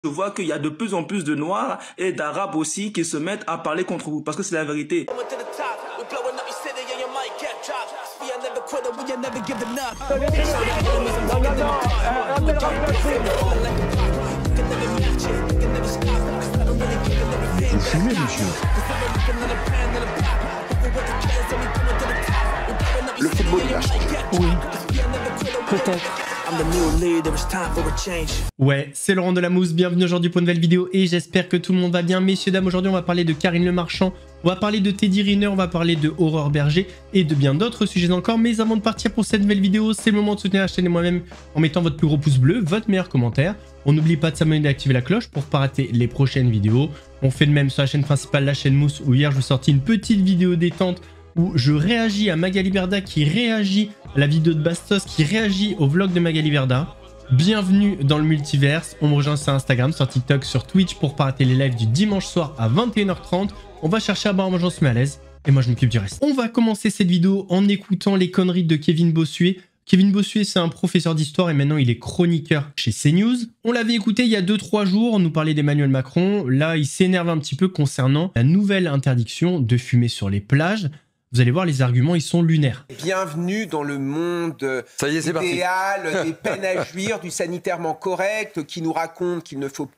Je vois qu'il y a de plus en plus de Noirs et d'Arabes aussi qui se mettent à parler contre vous, parce que c'est la vérité. Vous fumez, monsieur? Le football, il a changé. Oui, peut-être. Ouais, c'est Laurent Delamousse, bienvenue aujourd'hui pour une nouvelle vidéo et j'espère que tout le monde va bien. Messieurs, dames, aujourd'hui on va parler de Karine Le Marchand, on va parler de Teddy Riner, on va parler de Aurore Berger et de bien d'autres sujets encore. Mais avant de partir pour cette nouvelle vidéo, c'est le moment de soutenir la chaîne et moi-même en mettant votre plus gros pouce bleu, votre meilleur commentaire. On n'oublie pas de s'abonner et d'activer la cloche pour ne pas rater les prochaines vidéos. On fait le même sur la chaîne principale, la chaîne Mousse, où hier je vous ai sorti une petite vidéo détente où je réagis à Magali Berda qui réagit à la vidéo de Bastos, qui réagit au vlog de Magali Berda. Bienvenue dans le multiverse, on me rejoint sur Instagram, sur TikTok, sur Twitch pour pas rater les lives du dimanche soir à 21h30. On va chercher à boire en mangeant, on se met à l'aise et moi je m'occupe du reste. On va commencer cette vidéo en écoutant les conneries de Kevin Bossuet. Kevin Bossuet, c'est un professeur d'histoire et maintenant il est chroniqueur chez CNews. On l'avait écouté il y a 2-3 jours, on nous parlait d'Emmanuel Macron. Là, il s'énerve un petit peu concernant la nouvelle interdiction de fumer sur les plages. Vous allez voir, les arguments, ils sont lunaires. Bienvenue dans le monde Ça y est, c'est idéal, des peines à jouir, du sanitairement correct, qui nous raconte qu'il ne faut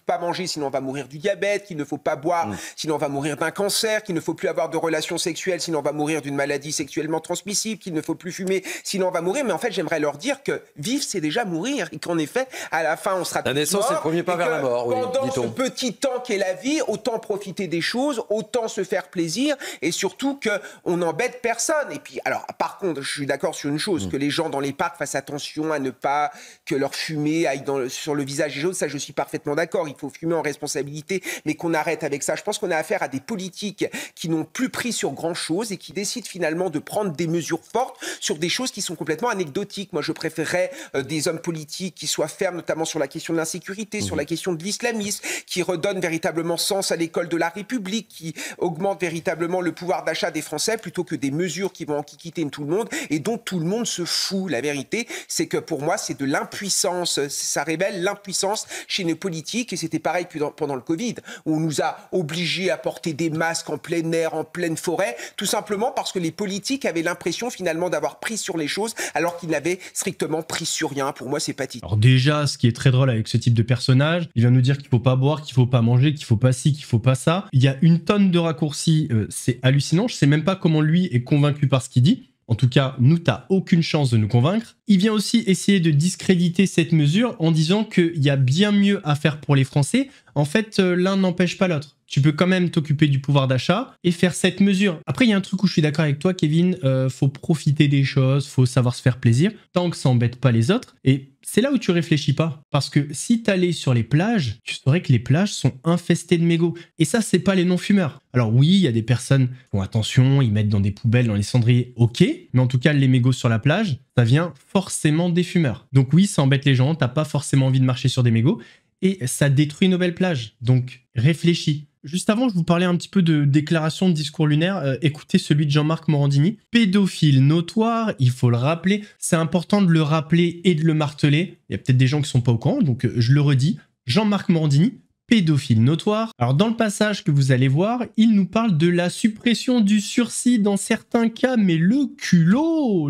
pas manger sinon on va mourir du diabète, qu'il ne faut pas boire sinon on va mourir d'un cancer, qu'il ne faut plus avoir de relations sexuelles sinon on va mourir d'une maladie sexuellement transmissible, qu'il ne faut plus fumer sinon on va mourir. Mais en fait, j'aimerais leur dire que vivre, c'est déjà mourir et qu'en effet, à la fin, on sera tous morts. La naissance, c'est le premier pas vers la mort, oui, pendant ce dit-on. petit temps qu'est la vie, autant profiter des choses, autant se faire plaisir et surtout que on n'embête personne. Et puis, alors, par contre, je suis d'accord sur une chose, que les gens dans les parcs fassent attention à ne pas que leur fumée aille sur le visage des choses. Ça, je suis parfaitement d'accord. Il faut fumer en responsabilité, mais qu'on arrête avec ça. Je pense qu'on a affaire à des politiques qui n'ont plus pris sur grand-chose et qui décident finalement de prendre des mesures fortes sur des choses qui sont complètement anecdotiques. Moi, je préférerais des hommes politiques qui soient fermes, notamment sur la question de l'insécurité, sur la question de l'islamisme, qui redonnent véritablement sens à l'école de la République, qui augmentent véritablement le pouvoir d'achat des Français, plutôt que des mesures qui vont enquiquiter tout le monde et dont tout le monde se fout. La vérité, c'est que pour moi, c'est de l'impuissance. Ça révèle l'impuissance chez nos politiques et c'était pareil pendant le Covid, où on nous a obligés à porter des masques en plein air, en pleine forêt, tout simplement parce que les politiques avaient l'impression finalement d'avoir pris sur les choses alors qu'ils n'avaient strictement pris sur rien. Pour moi, c'est pathétique. Alors déjà, ce qui est très drôle avec ce type de personnage, il vient nous dire qu'il faut pas boire, qu'il faut pas manger, qu'il faut pas ci, qu'il faut pas ça. Il y a une tonne de raccourcis, c'est hallucinant. Je sais même pas comment lui est convaincu par ce qu'il dit. En tout cas, nous, t'as aucune chance de nous convaincre. Il vient aussi essayer de discréditer cette mesure en disant qu'il y a bien mieux à faire pour les Français. En fait, l'un n'empêche pas l'autre. Tu peux quand même t'occuper du pouvoir d'achat et faire cette mesure. Après, il y a un truc où je suis d'accord avec toi, Kevin. Faut profiter des choses, faut savoir se faire plaisir, tant que ça embête pas les autres. Et c'est là où tu réfléchis pas. Parce que si t'allais sur les plages, tu saurais que les plages sont infestées de mégots. Et ça, c'est pas les non-fumeurs. Alors oui, il y a des personnes qui font attention, ils mettent dans des poubelles, dans les cendriers, ok. Mais en tout cas, les mégots sur la plage, ça vient forcément des fumeurs. Donc oui, ça embête les gens, t'as pas forcément envie de marcher sur des mégots. Et ça détruit nos belles plages. Donc réfléchis. Juste avant, je vous parlais un petit peu de déclaration de discours lunaire. Écoutez celui de Jean-Marc Morandini. Pédophile notoire, il faut le rappeler. C'est important de le rappeler et de le marteler. Il y a peut-être des gens qui sont pas au courant, donc je le redis. Jean-Marc Morandini, pédophile notoire. Alors dans le passage que vous allez voir, il nous parle de la suppression du sursis dans certains cas, mais le culot.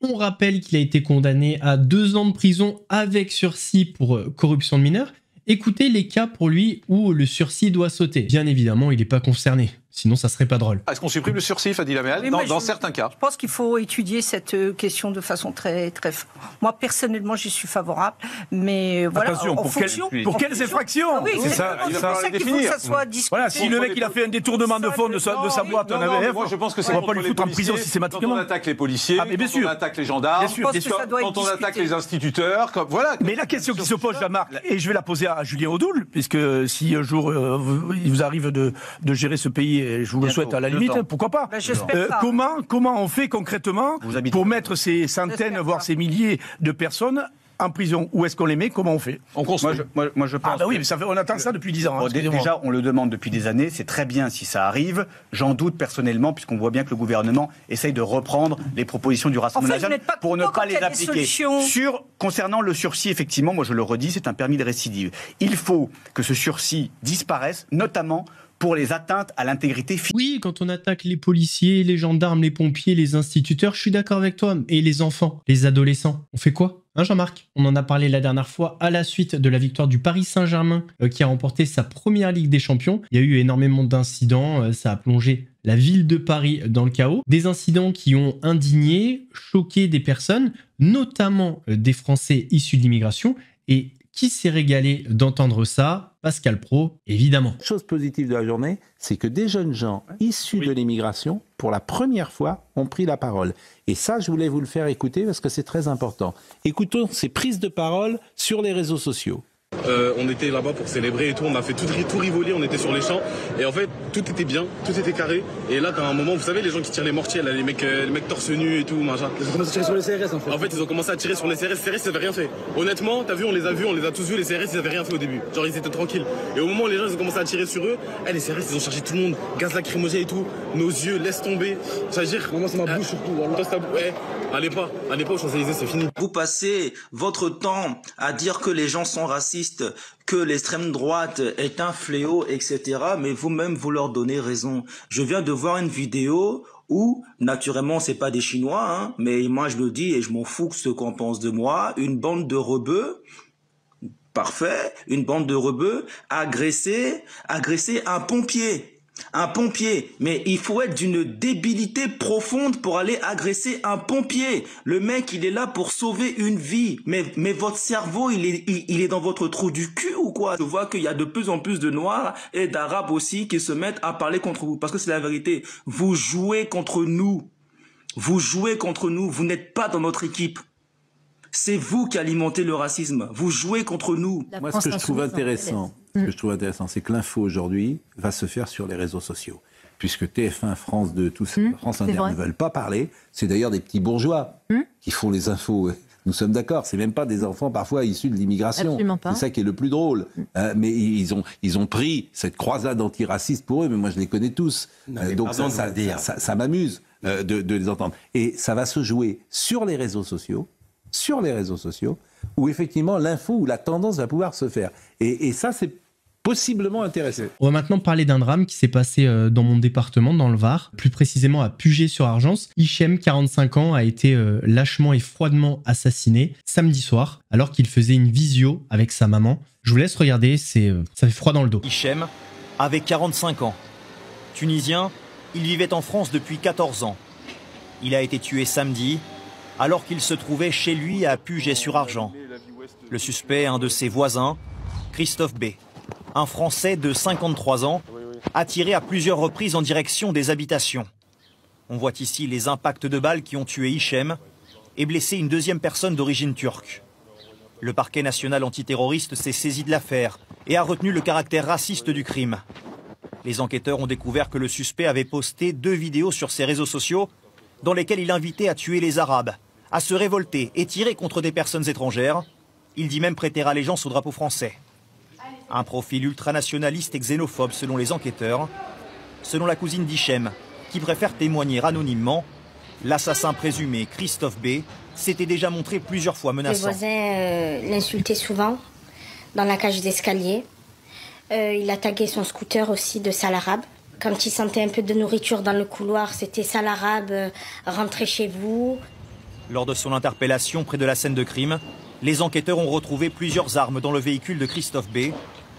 On rappelle qu'il a été condamné à 2 ans de prison avec sursis pour corruption de mineurs. Écoutez les cas pour lui où le sursis doit sauter. Bien évidemment, il n'est pas concerné. Sinon, ça serait pas drôle. Est-ce qu'on supprime le sursis, Fadila Meral, dans certains cas? Je pense qu'il faut étudier cette question de façon très, très... Moi, personnellement, j'y suis favorable, mais voilà... Attention, pour quelles infractions? Oui, c'est ça, il va falloir les qu'il faut que définir. ça soit discuté. Voilà, si le mec il a fait un détournement de fond de sa boîte en AVF, Moi, je pense que c'est on va contre pas lui les foutre en prison policiers, systématiquement. Quand on attaque les policiers, Ah, mais bien quand sûr. on attaque les gendarmes, Bien sûr, bien sûr. quand on attaque les instituteurs, voilà. Mais la question qui se pose, Jean-Marc, et je vais la poser à Julien Audoul, puisque si un jour il vous arrive de gérer ce pays, et je vous le souhaite à la limite, pourquoi pas, Ben, j'espère pas. comment on fait concrètement pour mettre ces centaines, voire ces milliers de personnes en prison, où est-ce qu'on les met, comment on fait? On construit. Moi, je pense. Ah bah oui, mais on attend ça depuis 10 ans. Hein, déjà, on le demande depuis des années. C'est très bien si ça arrive. J'en doute personnellement, puisqu'on voit bien que le gouvernement essaye de reprendre les propositions du Rassemblement national pour ne pas les appliquer. Concernant le sursis, effectivement, moi je le redis, c'est un permis de récidive. Il faut que ce sursis disparaisse, notamment pour les atteintes à l'intégrité physique. Oui, quand on attaque les policiers, les gendarmes, les pompiers, les instituteurs, je suis d'accord avec toi. Et les enfants, les adolescents, on fait quoi? Hein, Jean-Marc? On en a parlé la dernière fois à la suite de la victoire du Paris Saint-Germain qui a remporté sa première Ligue des Champions. Il y a eu énormément d'incidents, ça a plongé la ville de Paris dans le chaos. Des incidents qui ont indigné, choqué des personnes, notamment des Français issus de l'immigration. Et qui s'est régalé d'entendre ça? Pascal Praud, évidemment. La chose positive de la journée, c'est que des jeunes gens issus de l'immigration, pour la première fois, ont pris la parole. Et ça, je voulais vous le faire écouter parce que c'est très important. Écoutons ces prises de parole sur les réseaux sociaux. On était là-bas pour célébrer et tout, on a fait tout rivoler, on était sur les champs et en fait tout était bien, tout était carré et là t'as un moment, vous savez les gens qui tirent les mortiers, là, les mecs torse nu et tout, machin. Ils ont commencé à tirer sur les CRS en fait. En fait ils ont commencé à tirer sur les CRS ils avaient rien fait. Honnêtement, t'as vu, on les a tous vus, les CRS ils avaient rien fait au début, genre ils étaient tranquilles. Et au moment où les gens ils ont commencé à tirer sur eux, les CRS ils ont chargé tout le monde, gaz lacrymogène et tout, nos yeux, laisse tomber. Ça veut dire, moi c'est ma bouche surtout, allez pas aux Champs-Élysées, c'est fini. Vous passez votre temps à dire que les gens sont racistes, que l'extrême droite est un fléau, etc. Mais vous-même, vous leur donnez raison. Je viens de voir une vidéo où, naturellement, c'est pas des Chinois, hein, mais moi je le dis et je m'en fous que ce qu'on pense de moi, une bande de rebeux, parfait, une bande de rebeux agresser un pompier. Un pompier, mais il faut être d'une débilité profonde pour aller agresser un pompier. Le mec, il est là pour sauver une vie. Mais votre cerveau, il est dans votre trou du cul ou quoi? Je vois qu'il y a de plus en plus de Noirs et d'Arabes aussi qui se mettent à parler contre vous. Parce que c'est la vérité. Vous jouez contre nous. Vous jouez contre nous. Vous n'êtes pas dans notre équipe. C'est vous qui alimentez le racisme. Vous jouez contre nous. Moi, ce que je trouve intéressant, c'est que l'info aujourd'hui va se faire sur les réseaux sociaux. Puisque TF1, France 2, tous France Inter ne veulent pas parler. C'est d'ailleurs des petits bourgeois qui font les infos. Nous sommes d'accord, c'est même pas des enfants parfois issus de l'immigration. C'est ça qui est le plus drôle. Mais ils ont pris cette croisade antiraciste pour eux, mais moi je les connais tous. Donc ça m'amuse de les entendre. Et ça va se jouer sur les réseaux sociaux, où effectivement l'info ou la tendance va pouvoir se faire. Et ça, c'est possiblement intéressant. On va maintenant parler d'un drame qui s'est passé dans mon département, dans le Var, plus précisément à Puget-sur-Argence. Hichem, 45 ans, a été lâchement et froidement assassiné samedi soir, alors qu'il faisait une visio avec sa maman. Je vous laisse regarder, ça fait froid dans le dos. Hichem avait 45 ans. Tunisien, il vivait en France depuis 14 ans. Il a été tué samedi, alors qu'il se trouvait chez lui à Puget-sur-Argent. Le suspect, un de ses voisins, Christophe B., un Français de 53 ans, a tiré à plusieurs reprises en direction des habitations. On voit ici les impacts de balles qui ont tué Hichem et blessé une deuxième personne d'origine turque. Le parquet national antiterroriste s'est saisi de l'affaire et a retenu le caractère raciste du crime. Les enquêteurs ont découvert que le suspect avait posté 2 vidéos sur ses réseaux sociaux dans lesquelles il invitait à tuer les Arabes, à se révolter et tirer contre des personnes étrangères. Il dit même prêter allégeance au drapeau français. Un profil ultranationaliste et xénophobe selon les enquêteurs. Selon la cousine d'Hichem, qui préfère témoigner anonymement, l'assassin présumé, Christophe B., s'était déjà montré plusieurs fois menaçant. Les voisins l'insultaient souvent dans la cage d'escalier. Il attaquait son scooter aussi de sale arabe. Quand il sentait un peu de nourriture dans le couloir, c'était sale arabe, rentrez chez vous. Lors de son interpellation près de la scène de crime, les enquêteurs ont retrouvé plusieurs armes dans le véhicule de Christophe B.,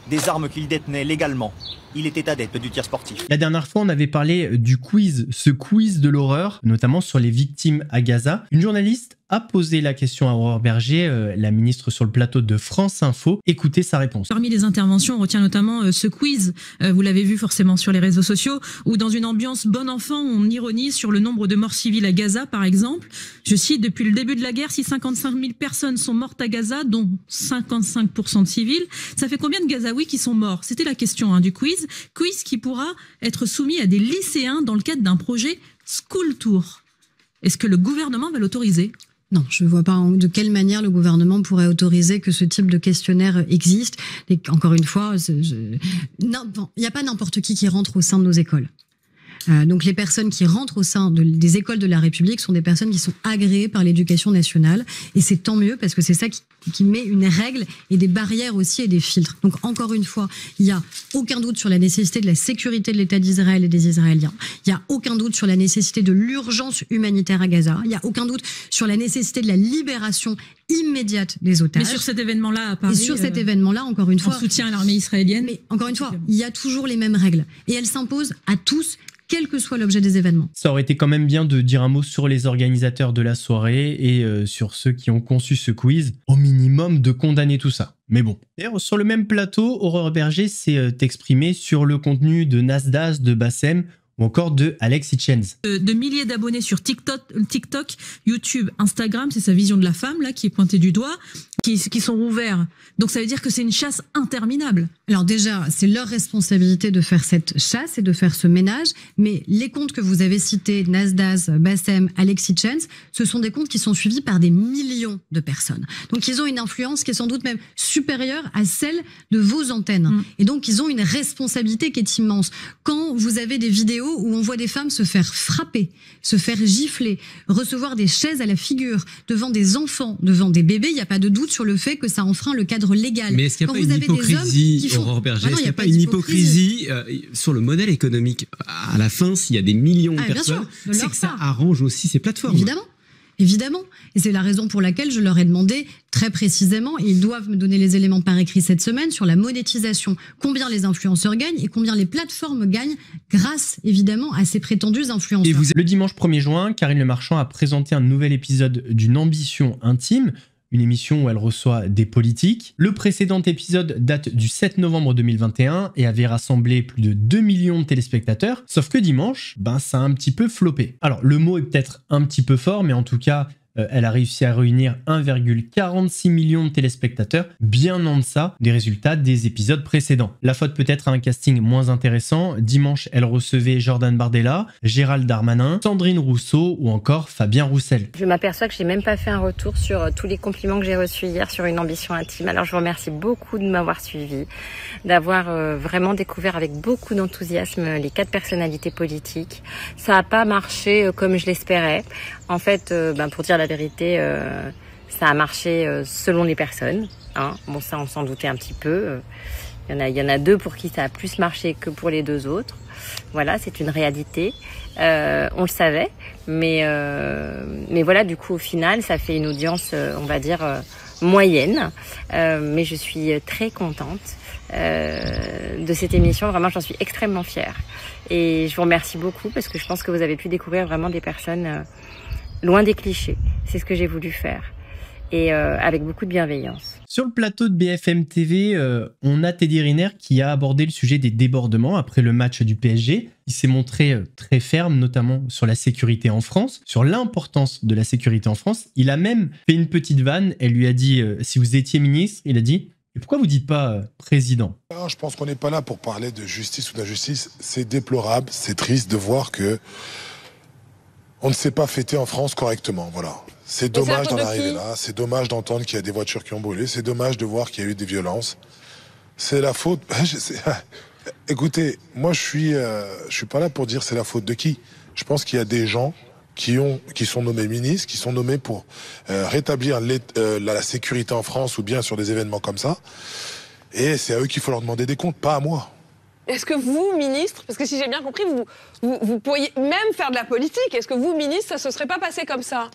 des armes qu'il détenait légalement. Il était adepte du tir sportif. La dernière fois, on avait parlé du quiz, ce quiz de l'horreur, notamment sur les victimes à Gaza. Une journaliste a posé la question à Aurore Berger, la ministre sur le plateau de France Info. Écoutez sa réponse. Parmi les interventions, on retient notamment ce quiz, vous l'avez vu forcément sur les réseaux sociaux, où dans une ambiance bon enfant, on ironise sur le nombre de morts civiles à Gaza, par exemple. Je cite, depuis le début de la guerre, si 55 000 personnes sont mortes à Gaza, dont 55% de civils, ça fait combien de Gazaouis qui sont morts? C'était la question du quiz. Quiz qui pourra être soumis à des lycéens dans le cadre d'un projet School Tour. Est-ce que le gouvernement va l'autoriser? Non, je ne vois pas de quelle manière le gouvernement pourrait autoriser que ce type de questionnaire existe. Et encore une fois, il n'y a pas n'importe qui rentre au sein de nos écoles. Donc les personnes qui rentrent au sein des écoles de la République sont des personnes qui sont agréées par l'éducation nationale. Et c'est tant mieux parce que c'est ça qui met une règle et des barrières aussi et des filtres. Donc encore une fois, il n'y a aucun doute sur la nécessité de la sécurité de l'État d'Israël et des Israéliens. Il n'y a aucun doute sur la nécessité de l'urgence humanitaire à Gaza. Il n'y a aucun doute sur la nécessité de la libération immédiate des otages. Mais sur cet événement-là à Paris, et sur cet événement-là, encore une fois, en soutien à l'armée israélienne. Mais encore une fois, il y a toujours les mêmes règles et elles s'imposent à tous, quel que soit l'objet des événements. Ça aurait été quand même bien de dire un mot sur les organisateurs de la soirée et sur ceux qui ont conçu ce quiz. Au minimum de condamner tout ça. Mais bon. D'ailleurs, sur le même plateau, Aurore Berger s'est exprimée sur le contenu de Nasdaq, de Bassem ou encore de Alex Hitchens. De milliers d'abonnés sur TikTok, YouTube, Instagram, c'est sa vision de la femme là qui est pointée du doigt, qui sont ouverts. Donc ça veut dire que c'est une chasse interminable. Alors déjà, c'est leur responsabilité de faire cette chasse et de faire ce ménage, mais les comptes que vous avez cités, Nasdaq, Bassem, Alex Hitchens, ce sont des comptes qui sont suivis par des millions de personnes. Donc ils ont une influence qui est sans doute même supérieure à celle de vos antennes. Et donc ils ont une responsabilité qui est immense. Quand vous avez des vidéos où on voit des femmes se faire frapper, se faire gifler, recevoir des chaises à la figure devant des enfants, devant des bébés, il n'y a pas de doute sur le fait que ça enfreint le cadre légal. Mais est-ce qu'il n'y a pas une hypocrisie, Aurore Berger, est-ce qu'il n'y a pas une hypocrisie sur le modèle économique? À la fin, s'il y a des millions de personnes, c'est que ça arrange aussi ces plateformes. Évidemment. Et c'est la raison pour laquelle je leur ai demandé très précisément, et ils doivent me donner les éléments par écrit cette semaine, sur la monétisation. Combien les influenceurs gagnent et combien les plateformes gagnent grâce, évidemment, à ces prétendus influenceurs. Le dimanche 1er juin, Karine Le Marchand a présenté un nouvel épisode d'une ambition intime, une émission où elle reçoit des politiques. Le précédent épisode date du 7 novembre 2021 et avait rassemblé plus de 2 millions de téléspectateurs. Sauf que dimanche, ça a un petit peu floppé. Alors, le mot est peut-être un petit peu fort, mais en tout cas, elle a réussi à réunir 1,46 million de téléspectateurs, bien en deçà des résultats des épisodes précédents. La faute peut-être à un casting moins intéressant. Dimanche, elle recevait Jordan Bardella, Gérald Darmanin, Sandrine Rousseau ou encore Fabien Roussel. Je m'aperçois que j'ai même pas fait un retour sur tous les compliments que j'ai reçus hier sur une ambition intime. Alors je vous remercie beaucoup de m'avoir suivi, d'avoir vraiment découvert avec beaucoup d'enthousiasme les 4 personnalités politiques. Ça n'a pas marché comme je l'espérais. En fait, pour dire la vérité, ça a marché selon les personnes. Bon, ça, on s'en doutait un petit peu. Il y en a 2 pour qui ça a plus marché que pour les 2 autres. Voilà, c'est une réalité. On le savait, mais voilà, du coup, au final, ça fait une audience, on va dire, moyenne. Mais je suis très contente de cette émission. Vraiment, j'en suis extrêmement fière. Et je vous remercie beaucoup parce que je pense que vous avez pu découvrir vraiment des personnes loin des clichés. C'est ce que j'ai voulu faire. Et avec beaucoup de bienveillance. Sur le plateau de BFM TV, on a Teddy Riner qui a abordé le sujet des débordements après le match du PSG. Il s'est montré très ferme, notamment sur la sécurité en France, sur l'importance de la sécurité en France. Il a même fait une petite vanne. Elle lui a dit si vous étiez ministre, il a dit et pourquoi vous dites pas président? Je pense qu'on n'est pas là pour parler de justice ou d'injustice. C'est déplorable, c'est triste de voir que on ne sait pas fêter en France correctement. Voilà. C'est dommage d'en arriver là. C'est dommage d'entendre qu'il y a des voitures qui ont brûlé. C'est dommage de voir qu'il y a eu des violences. C'est la faute. Écoutez, moi je suis pas là pour dire c'est la faute de qui. Je pense qu'il y a des gens qui sont nommés ministres, qui sont nommés pour rétablir la sécurité en France ou bien sur des événements comme ça. Et c'est à eux qu'il faut leur demander des comptes, pas à moi. Est-ce que vous, ministre, parce que si j'ai bien compris, vous pourriez même faire de la politique, est-ce que vous, ministre, ça se serait pas passé comme ça?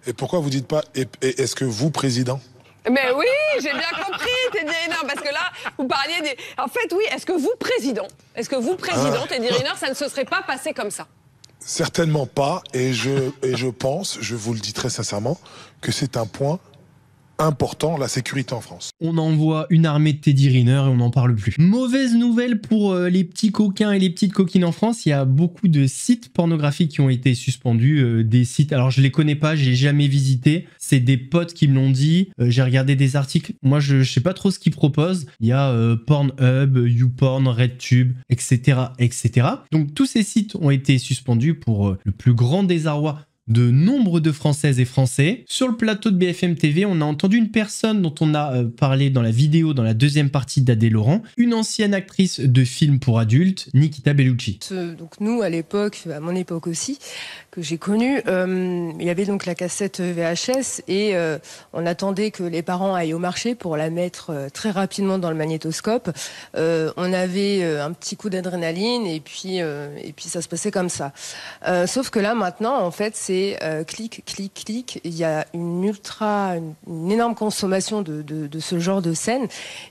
Et pourquoi vous dites pas est-ce que vous, président? Mais oui, j'ai bien compris, Teddy Riner, parce que là, vous parliez des... En fait, oui, est-ce que vous, président, Teddy Riner, ça ne se serait pas passé comme ça? Certainement pas, et je pense, je vous le dis très sincèrement, que c'est un point important la sécurité en France. On envoie une armée de Teddy Riner et on n'en parle plus. Mauvaise nouvelle pour les petits coquins et les petites coquines en France, il y a beaucoup de sites pornographiques qui ont été suspendus, des sites, alors je les connais pas, j'ai jamais visité, c'est des potes qui me l'ont dit, j'ai regardé des articles, moi je sais pas trop ce qu'ils proposent, il y a Pornhub, YouPorn, RedTube, etc., etc. Donc tous ces sites ont été suspendus pour le plus grand désarroi de nombre de Françaises et Français. Sur le plateau de BFM TV, on a entendu une personne dont on a parlé dans la vidéo, dans la deuxième partie d'Adé Laurent, une ancienne actrice de films pour adultes, Nikita Bellucci. Donc nous, à l'époque, à mon époque aussi, que j'ai connue, il y avait donc la cassette VHS et on attendait que les parents aillent au marché pour la mettre très rapidement dans le magnétoscope. On avait un petit coup d'adrénaline et puis ça se passait comme ça. Sauf que là, maintenant, en fait, c'est clic, clic, clic. Il y a une énorme consommation de ce genre de scène.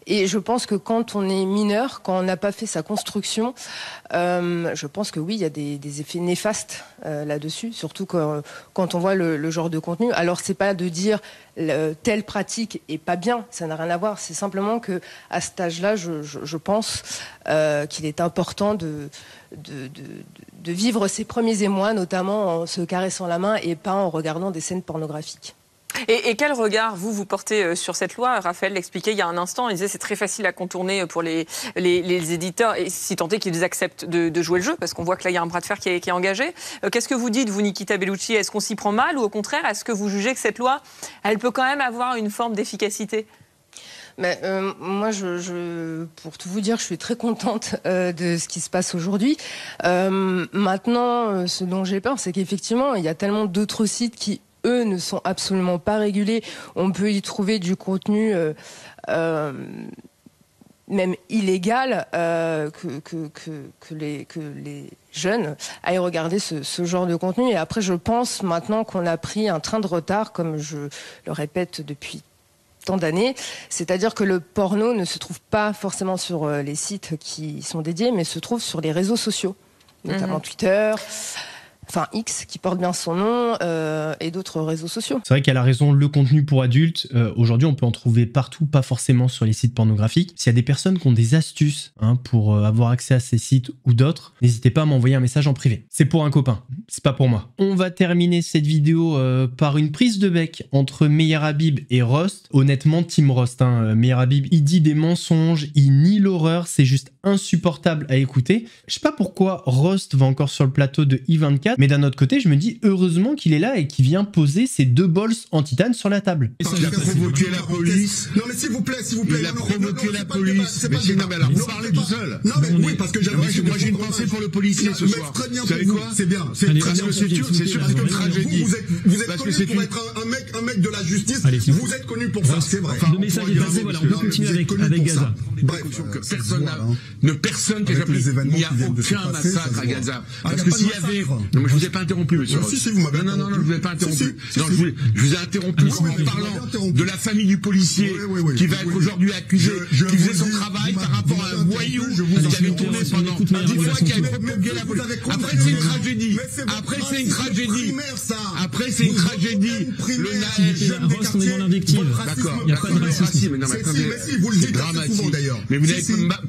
Et je pense que quand on est mineur, quand on n'a pas fait sa construction, je pense que oui, il y a des effets néfastes là-dessus, surtout quand on voit le genre de contenu. Alors, c'est pas de dire telle pratique est pas bien, ça n'a rien à voir. C'est simplement que à cet âge-là, je pense qu'il est important de vivre ses premiers émois, notamment en se caressant la main et pas en regardant des scènes pornographiques. Et quel regard vous portez sur cette loi? Raphaël l'expliquait il y a un instant, il disait c'est très facile à contourner pour les éditeurs, et si tant est qu'ils acceptent de jouer le jeu, parce qu'on voit que là il y a un bras de fer qui est engagé. Qu'est-ce que vous dites, vous, Nikita Bellucci? Est-ce qu'on s'y prend mal, ou au contraire, est-ce que vous jugez que cette loi, elle peut quand même avoir une forme d'efficacité? Mais, moi, pour tout vous dire, je suis très contente de ce qui se passe aujourd'hui. Maintenant, ce dont j'ai peur, c'est qu'effectivement, il y a tellement d'autres sites qui, eux, ne sont absolument pas régulés. On peut y trouver du contenu même illégal, que les jeunes aillent regarder ce genre de contenu. Et après, je pense maintenant qu'on a pris un train de retard, comme je le répète depuis tant d'années, c'est-à-dire que le porno ne se trouve pas forcément sur les sites qui sont dédiés, mais se trouve sur les réseaux sociaux, notamment Twitter, enfin X, qui porte bien son nom, et d'autres réseaux sociaux. C'est vrai qu'elle a raison, le contenu pour adultes, aujourd'hui on peut en trouver partout, pas forcément sur les sites pornographiques. S'il y a des personnes qui ont des astuces pour avoir accès à ces sites ou d'autres, n'hésitez pas à m'envoyer un message en privé. C'est pour un copain, c'est pas pour moi. On va terminer cette vidéo par une prise de bec entre Meyer Habib et Rost. Honnêtement, Team Rost, Meyer Habib, il dit des mensonges, il nie l'horreur, c'est juste insupportable à écouter. Je sais pas pourquoi Rost va encore sur le plateau de I24, mais d'un autre côté, je me dis heureusement qu'il est là et qu'il vient poser ses 2 bols en titane sur la table. Il a provoqué la police. Non mais s'il vous plaît. Il a provoqué la police. Mais sinon, alors vous parlez tout seul. Non mais oui, parce que moi j'ai une pensée pour le policier ce soir. Vous savez quoi? C'est bien. Parce que c'est sûr que c'est une tragédie. Vous êtes connu pour être un mec de la justice. Vous êtes connu pour ça, c'est vrai. Le message est passé, voilà, on peut continuer avec Gaza. Bref, personne qui a appelé. Il n'y a aucun massacre à Gaza. Parce que s'il y avait... Non mais je vous ai pas interrompu, monsieur. Non, je vous ai pas interrompu. Non, je vous ai interrompu en parlant de la famille du policier qui va être aujourd'hui accusé, qui faisait son travail par rapport à un voyou qui avait tourné pendant 10 fois, qui avait provoqué la police. Après, c'est une tragédie. Après, c'est une tragédie. Rost, on est dans l'invective. D'accord. Il n'y a pas de racisme. Non, mais attendez, c'est dramatique. Mais vous n'avez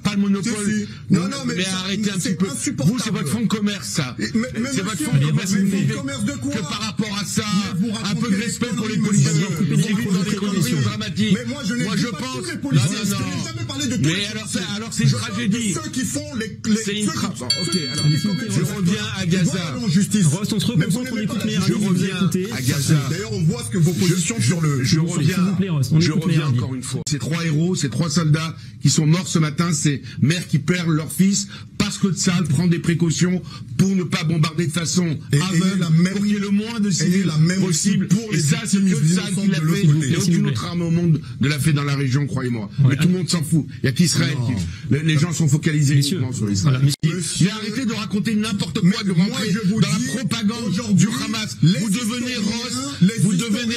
pas le monopole. Mais arrêtez un petit peu. Vous, c'est votre fonds de commerce, ça. C'est votre fonds de commerce que par rapport à ça, un peu de respect pour les policiers. Vous des conditions dramatiques. Moi, je pense. Non. Mais alors, c'est une tragédie. C'est une tragédie. Ok, alors, je reviens à Gaza. Rost, on se reconcentre, on écoute Meyer Habib. Je reviens à Gaza. D'ailleurs, on voit ce que vos positions sur le. Je reviens encore une fois. Ces 3 héros, ces 3 soldats qui sont morts ce matin, c'est mères qui perdent leur fils parce que Tsahal prend des précautions pour ne pas bombarder de façon aveugle, pour qu'il y ait le moins de civils possible. Et ça, c'est que Tsahal qui l'a fait. Et aucune autre armée au monde ne l'a fait dans la région, croyez-moi. Mais tout le monde s'en fout. Il n'y a qu'Israël. Les gens sont focalisés uniquement sur Israël. Mais arrêtez de raconter n'importe quoi, de rentrer dans la propagande du Hamas. Vous devenez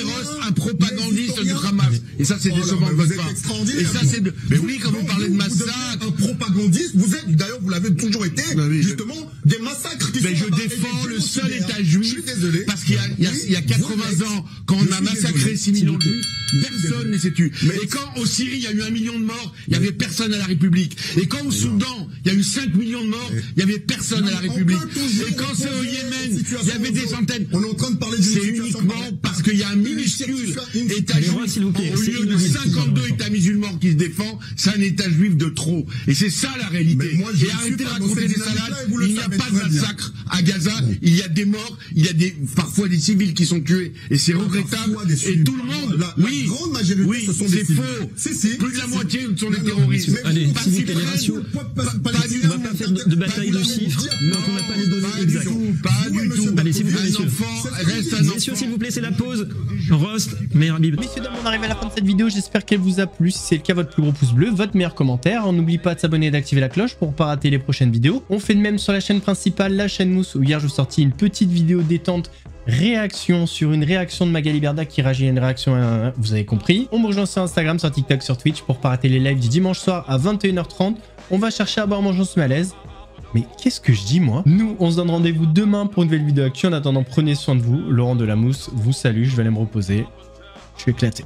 Rost, un propagandiste du Hamas. Et ça, c'est décevant de votre part. Et ça, c'est de... Mais oui, quand vous parlez de massacre... Un propagandiste, vous êtes, d'ailleurs, vous l'avez toujours été, justement, des massacres qui sont... Mais je défends le seul État juif, parce qu'il y a 80 ans, quand on a massacré 6 millions de juifs, personne ne s'est tué. Et quand au Syrie, il y a eu 1 million de morts, il n'y avait personne à la République. Et quand au Soudan, il y a eu 5 millions de morts, il n'y avait personne à la République. Et quand c'est au Yémen, il y avait des centaines. On est en train de parler c'est uniquement parce qu'il y a un minuscule État juif. Au lieu de 52 États musulmans qui se défendent, c'est un État juif de trop. Et c'est ça la réalité. Et arrêtez de raconter des salades. Il n'y a pas de massacre à Gaza. Il y a des morts. Il y a parfois des civils qui sont tués. Et c'est regrettable. Et tout le monde. La grande majorité, ce sont des civils. Plus de la moitié sont des terroristes. Allez, s'il vous plaît, les ratios. On va pas faire de bataille de chiffres. Donc on n'a pas les données exactes. Pas du tout. Allez, s'il vous plaît, messieurs. Messieurs, s'il vous plaît, c'est la pause. Rost, meilleur Bib. Messieurs, dames, on arrive à la fin de cette vidéo. J'espère qu'elle vous a plu. Si c'est le cas, votre plus gros pouce bleu, votre meilleur commentaire. N'oubliez pas de s'abonner et d'activer la cloche pour pas rater les prochaines vidéos. On fait de même sur la chaîne principale, la chaîne Mousse, où hier je vous sortis une petite vidéo détente réaction sur une réaction de Magali Berda qui réagit à une réaction, vous avez compris. On me rejoint sur Instagram, sur TikTok, sur Twitch pour pas rater les lives du dimanche soir à 21h30. On va chercher à boire, manger, on se met à l'aise. Mais qu'est-ce que je dis moi? Nous, on se donne rendez-vous demain pour une nouvelle vidéo actu. En attendant, prenez soin de vous. Laurent de la Mousse vous salue, je vais aller me reposer. Je suis éclaté.